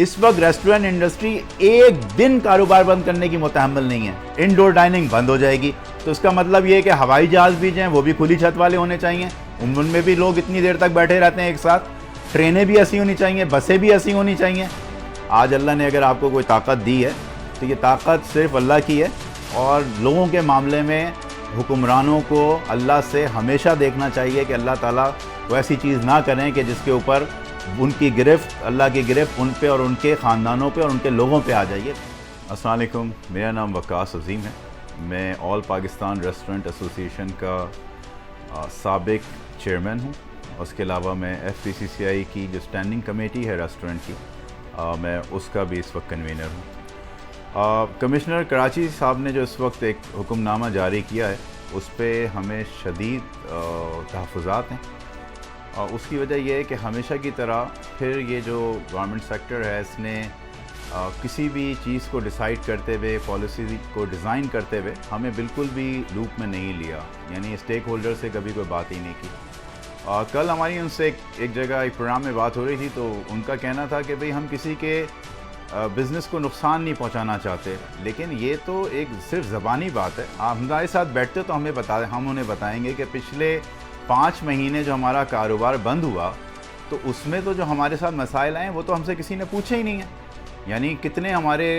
اس وقت restaurant industry ایک دن کاروبار بند کرنے کی متحمل نہیں ہے. انڈور ڈائننگ بند ہو جائے گی تو اس کا مطلب یہ ہے کہ ہوائی جہاز بھی جو ہیں وہ بھی کھلی چھت والے ہونے چاہیے, ان میں بھی لوگ اتنی دیر تک بیٹھے رہتے ہیں ایک ساتھ. ٹرینیں بھی ایسی ہونی چاہیے, بسیں بھی ایسی ہونی چاہیے. آج اللہ نے اگر آپ کو کوئی طاقت دی ہے تو یہ طاقت صرف اللہ کی ہے, اور لوگوں کے معاملے میں حکمرانوں کو اللہ سے ہمیشہ دیکھنا چاہیے کہ اللہ تعالیٰ وہ ایسی چیز نہ کریں کہ جس کے اوپر ان کی گرفت, اللہ کی گرفت ان پہ اور ان کے خاندانوں پہ اور ان کے لوگوں پہ آ جائیے. السلام علیکم, میرا نام وقاص عظیم ہے. میں آل پاکستان ریسٹورنٹ ایسوسی ایشن کا سابق چیئرمین ہوں. اس کے علاوہ میں ایف پی سی سی آئی کی جو اسٹینڈنگ کمیٹی ہے ریسٹورنٹ کی, میں اس کا بھی اس وقت کنوینر ہوں. کمشنر کراچی صاحب نے جو اس وقت ایک حکم نامہ جاری کیا ہے اس پہ ہمیں شدید تحفظات ہیں, اور اس کی وجہ یہ ہے کہ ہمیشہ کی طرح پھر یہ جو گورنمنٹ سیکٹر ہے اس نے کسی بھی چیز کو ڈیسائیڈ کرتے ہوئے, پالیسی کو ڈیزائن کرتے ہوئے ہمیں بالکل بھی لوپ میں نہیں لیا, یعنی اسٹیک ہولڈر سے کبھی کوئی بات ہی نہیں کی. کل ہماری ان سے ایک جگہ ایک پروگرام میں بات ہو رہی تھی تو ان کا کہنا تھا کہ بھئی ہم کسی کے بزنس کو نقصان نہیں پہنچانا چاہتے, لیکن یہ تو ایک صرف زبانی بات ہے. آپ ہمارے ساتھ بیٹھتے تو ہم انہیں بتائیں گے کہ پچھلے 5 مہینے جو ہمارا کاروبار بند ہوا تو اس میں تو جو ہمارے ساتھ مسائل آئے وہ تو ہم سے کسی نے پوچھے ہی نہیں ہیں. یعنی کتنے ہمارے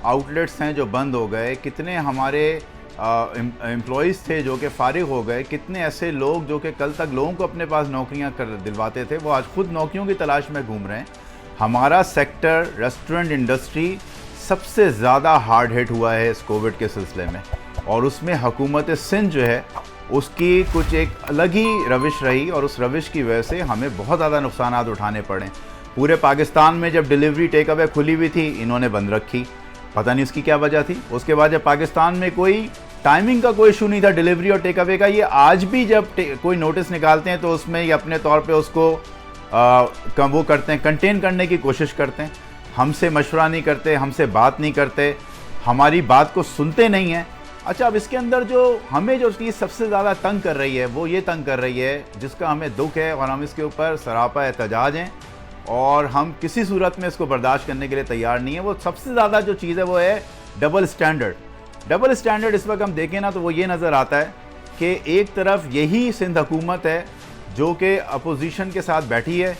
آؤٹ لیٹس ہیں جو بند ہو گئے, کتنے ہمارے امپلائیز تھے جو کہ فارغ ہو گئے, کتنے ایسے لوگ جو کہ کل تک لوگوں کو اپنے پاس نوکریاں دلواتے تھے وہ آج خود نوکریوں کی تلاش میں گھوم رہے ہیں. ہمارا سیکٹر ریسٹورنٹ انڈسٹری سب سے زیادہ ہارڈ ہٹ ہوا ہے اس کووڈ کے سلسلے میں, اور اس میں حکومت سندھ جو ہے اس کی کچھ ایک الگ ہی روش رہی, اور اس روش کی وجہ سے ہمیں بہت زیادہ نقصانات اٹھانے پڑے. پورے پاکستان میں جب ڈیلیوری ٹیک اوے کھلی ہوئی تھی انہوں نے بند رکھی, پتہ نہیں اس کی کیا وجہ تھی. اس کے بعد جب پاکستان میں کوئی ٹائمنگ کا کوئی ایشو نہیں تھا ڈیلیوری اور ٹیک اوے کا, یہ آج بھی جب کوئی نوٹس نکالتے ہیں تو اس میں یہ اپنے طور پہ اس کو وہ کرتے ہیں, کنٹین کرنے کی کوشش کرتے ہیں. ہم سے مشورہ نہیں کرتے, ہم سے بات نہیں کرتے, ہماری بات کو سنتے نہیں ہیں. اچھا, اب اس کے اندر جو ہمیں جو چیز سب سے زیادہ تنگ کر رہی ہے وہ یہ تنگ کر رہی ہے جس کا ہمیں دکھ ہے, اور ہم اس کے اوپر سراپا احتجاج ہیں اور ہم کسی صورت میں اس کو برداشت کرنے کے لیے تیار نہیں ہیں. وہ سب سے زیادہ جو چیز ہے وہ ہے ڈبل اسٹینڈرڈ. ڈبل اسٹینڈرڈ اس وقت ہم دیکھیں نا تو وہ یہ نظر آتا ہے کہ ایک طرف یہی سندھ حکومت ہے جو کہ اپوزیشن کے ساتھ بیٹھی ہے,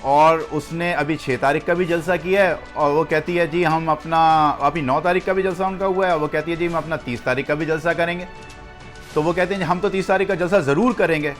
اور اس نے ابھی 6 تاریخ کا بھی جلسہ کیا ہے, اور وہ کہتی ہے جی ہم اپنا ابھی 9 تاریخ کا بھی جلسہ ان کا ہوا ہے, اور وہ کہتی ہے جی ہم اپنا 30 تاریخ کا بھی جلسہ کریں گے. تو وہ کہتے ہیں ہم تو 30 تاریخ کا جلسہ ضرور کریں گے.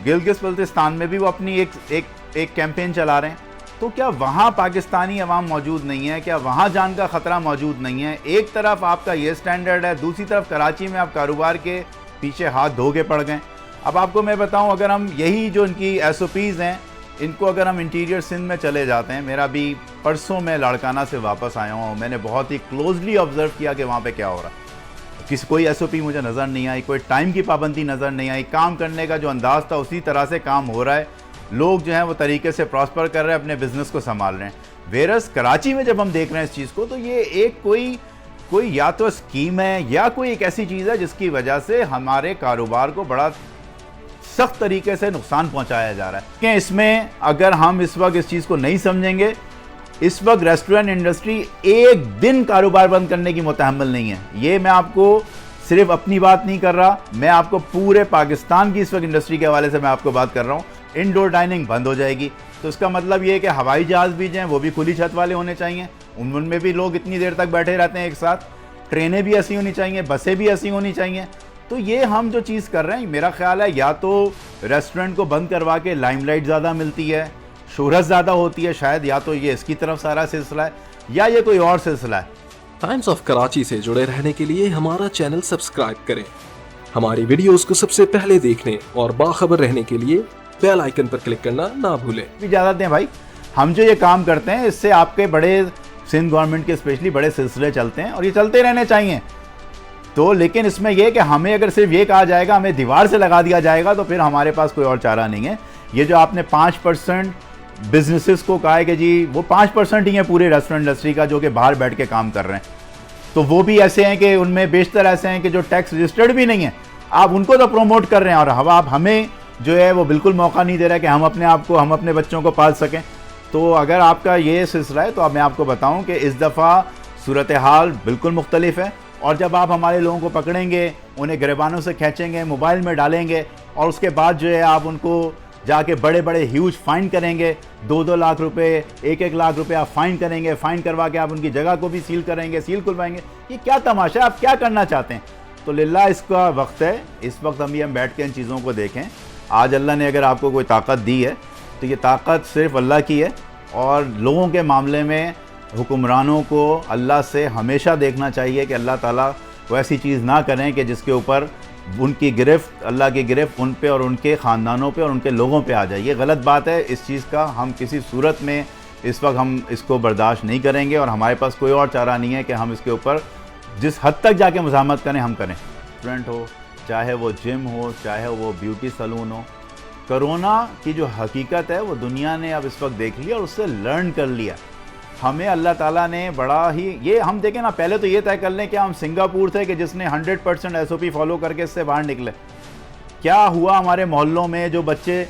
گلگت بلتستان میں بھی وہ اپنی ایک کیمپین چلا رہے ہیں. تو کیا وہاں پاکستانی عوام موجود نہیں ہے؟ کیا وہاں جان کا خطرہ موجود نہیں ہے؟ ایک طرف آپ کا یہ سٹینڈرڈ ہے, دوسری طرف کراچی میں آپ کاروبار کے پیچھے ہاتھ دھو کے پڑ گئے. اب آپ کو میں بتاؤں, اگر ہم یہی جو ان کی ایس او پیز ہیں ان کو اگر ہم انٹیریئر سندھ میں چلے جاتے ہیں, میرا بھی پرسوں میں لاڑکانہ سے واپس آیا ہوں, میں نے بہت ہی کلوزلی آبزرو کیا کہ وہاں پہ کیا ہو رہا ہے. کوئی ایس او پی مجھے نظر نہیں آئی, کوئی ٹائم کی پابندی نظر نہیں آئی, کام کرنے کا جو انداز تھا اسی طرح سے کام ہو رہا ہے. لوگ جو ہیں وہ طریقے سے پراسپر کر رہے ہیں, اپنے بزنس کو سنبھال رہے ہیں. ویرس کراچی میں جب ہم دیکھ رہے ہیں اس چیز کو تو یہ ایک کوئی یا تو اسکیم ہے یا کوئی ایک ایسی چیز ہے جس کی وجہ سے ہمارے کاروبار کو بڑا سخت طریقے سے نقصان پہنچایا جا رہا ہے. کہ اس میں اگر ہم اس وقت اس چیز کو نہیں سمجھیں گے, اس وقت ریسٹورنٹ انڈسٹری ایک دن کاروبار بند کرنے کی متحمل نہیں ہے. یہ میں آپ کو صرف اپنی بات نہیں کر رہا, میں آپ کو پورے پاکستان کی اس وقت انڈسٹری کے حوالے سے میں آپ کو بات کر رہا ہوں. انڈور ڈائننگ بند ہو جائے گی تو اس کا مطلب یہ ہے کہ ہوائی جہاز بھی جو ہیں وہ بھی کھلی چھت والے ہونے چاہیے, ان میں بھی لوگ اتنی دیر تک بیٹھے رہتے ہیں ایک ساتھ. ٹرینیں بھی ایسی ہونی چاہیے, بسیں بھی ایسی ہونی چاہیے. تو یہ ہم جو چیز کر رہے ہیں, میرا خیال ہے یا تو ریسٹورنٹ کو بند کروا کے لائم لائٹ زیادہ ملتی ہے, شہرت زیادہ ہوتی ہے شاید, یا تو یہ اس کی طرف سارا سلسلہ ہے یا یہ کوئی اور سلسلہ ہے. ٹائمز آف کراچی سے جڑے رہنے کے لیے ہمارا چینل سبسکرائب کریں. ہماری ویڈیوز کو سب سے پہلے دیکھنے اور باخبر رہنے کے لیے بیل آئیکن پر کلک کرنا نہ بھولیں. اجازت دیں بھائی, ہم جو یہ کام کرتے ہیں اس سے آپ کے بڑے سندھ گورنمنٹ کے اسپیشلی بڑے سلسلے چلتے ہیں اور یہ چلتے رہنے چاہیے. تو لیکن اس میں یہ کہ ہمیں اگر صرف یہ کہا جائے گا, ہمیں دیوار سے لگا دیا جائے گا, تو پھر ہمارے پاس کوئی اور چارہ نہیں ہے. یہ جو آپ نے 5% بزنسز کو کہا ہے کہ جی وہ 5% ہی ہیں پورے ریسٹورنٹ انڈسٹری کا جو کہ باہر بیٹھ کے کام کر رہے ہیں, تو وہ بھی ایسے ہیں کہ ان میں بیشتر ایسے ہیں کہ جو ٹیکس رجسٹرڈ بھی نہیں ہیں. آپ ان کو تو پروموٹ کر رہے ہیں اور آپ ہمیں جو ہے وہ بالکل موقع نہیں دے رہا کہ ہم اپنے آپ کو, ہم اپنے بچوں کو پال سکیں. تو اگر آپ کا یہ سلسلہ ہے تو اب میں آپ کو بتاؤں کہ اس دفعہ صورتحال بالکل مختلف ہے، اور جب آپ ہمارے لوگوں کو پکڑیں گے، انہیں گریبانوں سے کھینچیں گے، موبائل میں ڈالیں گے، اور اس کے بعد جو ہے آپ ان کو جا کے بڑے بڑے ہیوج فائن کریں گے، 2-2 لاکھ روپے، 1-1 لاکھ روپے آپ فائن کریں گے، فائن کروا کے آپ ان کی جگہ کو بھی سیل کریں گے، سیل کھلوائیں گے، یہ کیا تماشا ہے؟ آپ کیا کرنا چاہتے ہیں؟ تو للہ اس کا وقت ہے، اس وقت ہم بیٹھ کے ان چیزوں کو دیکھیں۔ آج اللہ نے اگر آپ کو کوئی طاقت دی ہے تو یہ طاقت صرف اللہ کی ہے، اور لوگوں کے معاملے میں حکمرانوں کو اللہ سے ہمیشہ دیکھنا چاہیے کہ اللہ تعالیٰ وہ ایسی چیز نہ کریں کہ جس کے اوپر ان کی گرفت، اللہ کی گرفت ان پہ اور ان کے خاندانوں پہ اور ان کے لوگوں پہ آ جائے۔ یہ غلط بات ہے، اس چیز کا ہم کسی صورت میں اس وقت ہم اس کو برداشت نہیں کریں گے، اور ہمارے پاس کوئی اور چارہ نہیں ہے کہ ہم اس کے اوپر جس حد تک جا کے مزاحمت کریں ہم کریں۔ ریسٹورنٹ ہو، چاہے وہ جم ہو، چاہے وہ بیوٹی سلون ہو، کرونا کی جو حقیقت ہے وہ دنیا نے اب اس وقت دیکھ لیا اور اس سے لرن کر لیا۔ ہمیں اللہ تعالیٰ نے بڑا ہی، یہ ہم دیکھیں نا، پہلے تو یہ طے کر لیں کہ ہم سنگاپور تھے کہ جس نے 100% SOP فالو کر کے اس سے باہر نکلے۔ کیا ہوا ہمارے محلوں میں جو بچے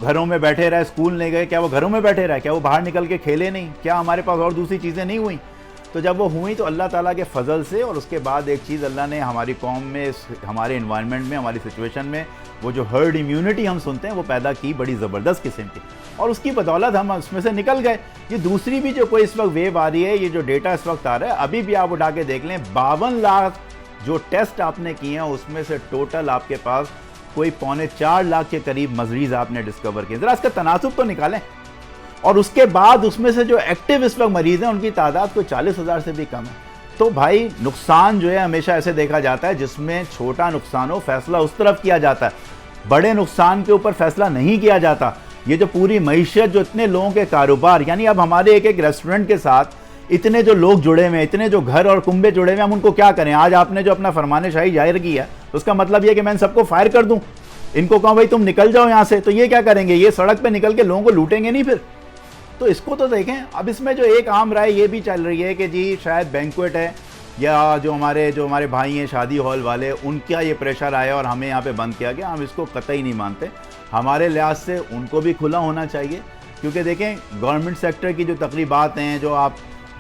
گھروں میں بیٹھے رہے، اسکول نہیں گئے، کیا وہ گھروں میں بیٹھے رہے؟ کیا وہ باہر نکل کے کھیلے نہیں؟ کیا ہمارے پاس اور دوسری چیزیں نہیں ہوئیں؟ تو جب وہ ہوئیں تو اللہ تعالیٰ کے فضل سے، اور اس کے بعد ایک چیز اللہ نے ہماری قوم میں، ہمارے انوائرمنٹ میں، ہماری سچویشن میں وہ جو ہرڈ امیونٹی ہم سنتے ہیں وہ پیدا کی، بڑی زبردست قسم کی، اور اس کی بدولت ہم اس میں سے نکل گئے۔ یہ دوسری بھی جو کوئی اس وقت ویو آ رہی ہے، یہ جو ڈیٹا اس وقت آ رہا ہے، ابھی بھی آپ اٹھا کے دیکھ لیں، 52 لاکھ جو ٹیسٹ آپ نے کیے ہیں اس میں سے ٹوٹل آپ کے پاس کوئی 3.25 لاکھ کے قریب مریض آپ نے ڈسکور کیے۔ ذرا اس کا تناسب تو نکالیں، اور اس کے بعد اس میں سے جو ایکٹیو اس وقت مریض ہیں ان کی تعداد کوئی 40,000 سے بھی کم ہے۔ تو بھائی نقصان جو ہے ہمیشہ ایسے دیکھا جاتا ہے، جس میں چھوٹا نقصان ہو فیصلہ اس طرف کیا جاتا ہے، بڑے نقصان کے اوپر فیصلہ نہیں کیا جاتا۔ یہ جو پوری معیشت، جو اتنے لوگوں کے کاروبار، یعنی اب ہمارے ایک ریسٹورنٹ کے ساتھ اتنے جو لوگ جڑے ہوئے ہیں، اتنے جو گھر اور کنبے جڑے ہوئے ہیں، ہم ان کو کیا کریں؟ آج آپ نے جو اپنا فرمان شاہی ظاہر کیا ہے، اس کا مطلب یہ کہ میں ان سب کو فائر کر دوں، ان کو کہوں بھائی تم نکل جاؤ یہاں سے، تو یہ کیا کریں گے؟ یہ سڑک پہ نکل کے لوگوں کو لوٹیں گے نہیں پھر؟ تو اس کو تو دیکھیں۔ اب اس میں جو ایک عام رائے یہ بھی چل رہی ہے کہ جی شاید بینکویٹ ہے، یا جو ہمارے بھائی ہیں شادی ہال والے، ان کا یہ پریشر آیا اور ہمیں یہاں پہ بند کیا گیا، ہم اس کو قطعی نہیں مانتے۔ ہمارے لحاظ سے ان کو بھی کھلا ہونا چاہیے، کیونکہ دیکھیں گورنمنٹ سیکٹر کی جو تقریبات ہیں،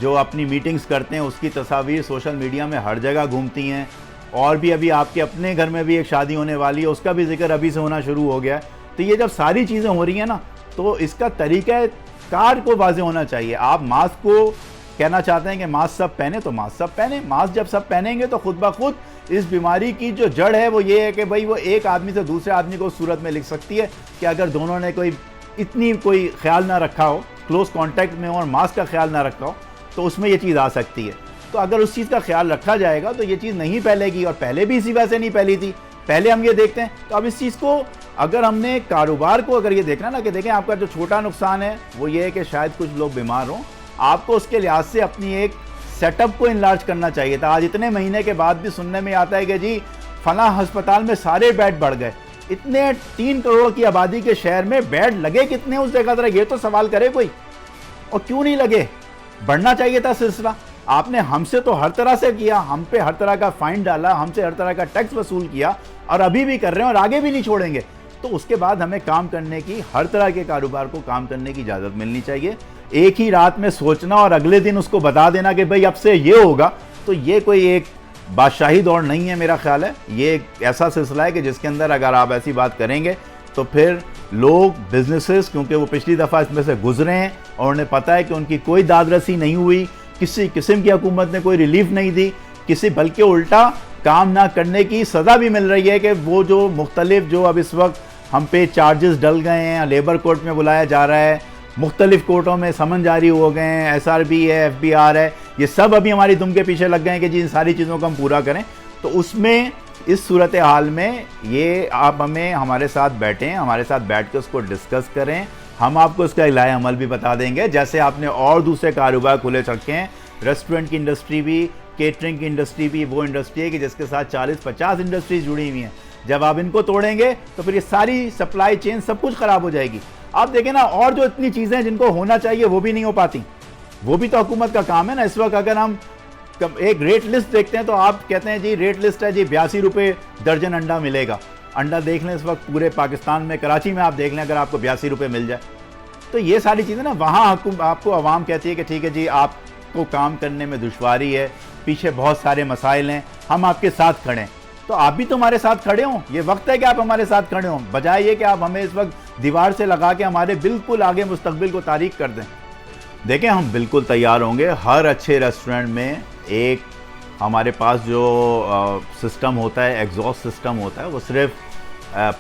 جو اپنی میٹنگز کرتے ہیں، اس کی تصاویر سوشل میڈیا میں ہر جگہ گھومتی ہیں، اور بھی ابھی آپ کے اپنے گھر میں بھی ایک شادی ہونے والی ہے، اس کا بھی ذکر ابھی سے ہونا شروع ہو گیا ہے۔ تو یہ جب ساری چیزیں ہو رہی ہیں نا، تو اس کا طریقہ کار کو واضح ہونا چاہیے۔ آپ ماسک کو کہنا چاہتے ہیں کہ ماسک سب پہنے، تو ماسک سب پہنیں۔ ماسک جب سب پہنیں گے تو خود بخود اس بیماری کی جو جڑ ہے وہ یہ ہے کہ بھائی وہ ایک آدمی سے دوسرے آدمی کو اس صورت میں لکھ سکتی ہے کہ اگر دونوں نے کوئی خیال نہ رکھا ہو، کلوز کانٹیکٹ میں ہو اور ماسک کا خیال نہ رکھا ہو، تو اس میں یہ چیز آ سکتی ہے۔ تو اگر اس چیز کا خیال رکھا جائے گا تو یہ چیز نہیں پھیلے گی، اور پہلے بھی اسی وجہ سے نہیں پھیلی تھی۔ پہلے ہم یہ دیکھتے ہیں، تو اب اس چیز کو اگر ہم نے کاروبار کو اگر یہ دیکھنا نا کہ دیکھیں آپ کا جو چھوٹا نقصان ہے وہ یہ ہے کہ شاید کچھ لوگ بیمار ہوں، آپ کو اس کے لحاظ سے اپنی ایک سیٹ اپ کو انلارج کرنا چاہیے تھا۔ آج اتنے مہینے کے بعد بھی سننے میں آتا ہے کہ جی فلاں ہسپتال میں سارے بیڈ بڑھ گئے، اتنے 3 کروڑ کی آبادی کے شہر میں بیڈ لگے کتنے اس جگہ؟ ذرا یہ تو سوال کرے کوئی، اور کیوں نہیں لگے؟ بڑھنا چاہیے تھا سلسلہ۔ آپ نے ہم سے تو ہر طرح سے کیا، ہم پہ ہر طرح کا فائن ڈالا، ہم سے ہر طرح کا ٹیکس وصول کیا، اور ابھی بھی کر رہے ہیں اور آگے بھی نہیں چھوڑیں گے۔ تو اس کے بعد ہمیں کام کرنے کی، ہر طرح کے کاروبار کو کام کرنے کی اجازت ملنی چاہیے۔ ایک ہی رات میں سوچنا اور اگلے دن اس کو بتا دینا کہ بھئی اب سے یہ ہوگا، تو یہ کوئی ایک بادشاہی دور نہیں ہے میرا خیال ہے۔ یہ ایک ایسا سلسلہ ہے کہ جس کے اندر اگر آپ ایسی بات کریں گے تو پھر لوگ، بزنسز، کیونکہ وہ پچھلی دفعہ اس میں سے گزرے ہیں اور انہیں پتہ ہے کہ ان کی کوئی داد رسی نہیں ہوئی، کسی قسم کی حکومت نے کوئی ریلیف نہیں دی، بلکہ الٹا کام نہ کرنے کی سزا بھی مل رہی ہے کہ وہ جو مختلف جو اب اس وقت ہم پہ چارجز ڈل گئے ہیں، لیبر کورٹ میں بلایا جا رہا ہے، مختلف کورٹوں میں سمن جاری ہو گئے ہیں، SRB ہے، FBR ہے، یہ سب ابھی ہماری دم کے پیچھے لگ گئے ہیں کہ جی ان ساری چیزوں کو ہم پورا کریں۔ تو اس میں، اس صورتحال میں یہ آپ ہمارے ساتھ بیٹھیں، ہمارے ساتھ بیٹھ کے اس کو ڈسکس کریں، ہم آپ کو اس کا علاج عمل بھی بتا دیں گے۔ جیسے آپ نے اور دوسرے کاروبار کھلے رکھے ہیں، ریسٹورنٹ کی انڈسٹری بھی، کیٹرنگ کی انڈسٹری بھی وہ انڈسٹری ہے کہ جس کے ساتھ 40-50 انڈسٹریز جڑی ہوئی ہیں۔ جب آپ ان کو توڑیں گے تو پھر یہ ساری سپلائی چین سب کچھ خراب ہو جائے گی۔ آپ دیکھیں نا، اور جو اتنی چیزیں جن کو ہونا چاہیے وہ بھی نہیں ہو پاتی، وہ بھی تو حکومت کا کام ہے نا۔ اس وقت اگر ہم ایک ریٹ لسٹ دیکھتے ہیں تو آپ کہتے ہیں جی ریٹ لسٹ ہے جی 82 روپے درجن انڈا ملے گا۔ انڈا دیکھ لیں اس وقت پورے پاکستان میں، کراچی میں آپ دیکھ لیں اگر آپ کو 82 روپے مل جائے، تو یہ ساری چیزیں نا وہاں آپ کو عوام کہتی ہے کہ ٹھیک ہے جی آپ کو کام کرنے میں دشواری ہے, پیچھے بہت سارے مسائل ہیں, ہم آپ کے ساتھ کھڑے ہیں. تو آپ بھی تو ہمارے ساتھ کھڑے ہوں, یہ وقت ہے کہ آپ ہمارے ساتھ کھڑے ہوں, بجائے یہ کہ آپ ہمیں اس وقت دیوار سے لگا کے ہمارے بالکل آگے مستقبل کو تاریک کر دیں. دیکھیں ہم بالکل تیار ہوں گے. ہر اچھے ریسٹورنٹ میں ایک ہمارے پاس جو سسٹم ہوتا ہے, ایگزاسٹ سسٹم ہوتا ہے, وہ صرف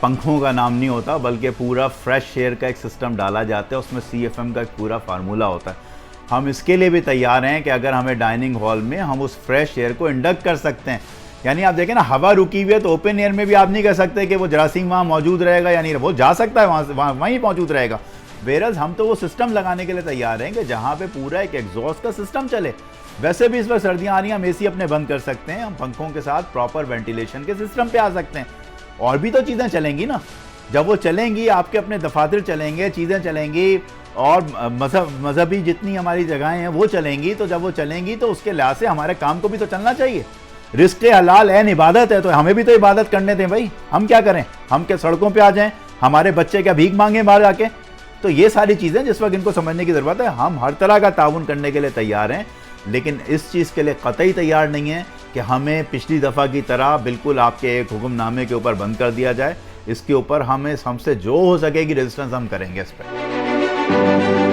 پنکھوں کا نام نہیں ہوتا بلکہ پورا فریش ایئر کا ایک سسٹم ڈالا جاتا ہے, اس میں CFM کا ایک پورا فارمولا ہوتا ہے. ہم اس کے لیے بھی تیار ہیں کہ اگر ہمیں ڈائننگ ہال میں ہم اس فریش ایئر کو انڈکٹ کر سکتے ہیں. یعنی آپ دیکھیں نا, ہوا رکی ہوئی ہے تو اوپن ایئر میں بھی آپ نہیں کہہ سکتے کہ وہ جراثیم وہاں موجود رہے گا, یعنی وہ جا سکتا ہے وہیں موجود رہے گا. ویرز ہم تو وہ سسٹم لگانے کے لیے تیار ہیں کہ جہاں پہ پورا ایک ایگزاسٹ کا سسٹم چلے. ویسے بھی اس وقت سردیاں آ رہی ہیں, ہم AC اپنے بند کر سکتے ہیں, ہم پنکھوں کے ساتھ پراپر وینٹیلیشن کے سسٹم پہ آ سکتے ہیں. اور بھی تو چیزیں چلیں گی نا, جب وہ چلیں گی آپ کے اپنے دفاتر چلیں گے, چیزیں چلیں گی, اور مذہبی جتنی ہماری جگہیں ہیں وہ چلیں گی. تو جب وہ چلیں گی تو اس کے لحاظ سے ہمارے کام کو بھی تو چلنا چاہیے. رزق حلال عین عبادت ہے, تو ہمیں بھی تو عبادت کرنے دیں بھائی. ہم کیا کریں, ہم کیا سڑکوں پہ آ جائیں, ہمارے بچے کیا بھیک مانگیں باہر جا کے؟ تو یہ ساری چیزیں جس وقت ان کو سمجھنے کی ضرورت ہے. ہم ہر طرح کا تعاون کرنے کے لیے تیار ہیں, لیکن اس چیز کے لیے قطعی تیار نہیں ہیں کہ ہمیں پچھلی دفعہ کی طرح بالکل آپ کے ایک حکم نامے کے اوپر بند کر دیا جائے. اس کے اوپر ہم سے جو ہو سکے گی ریزسٹنس ہم کریں گے اس پہ.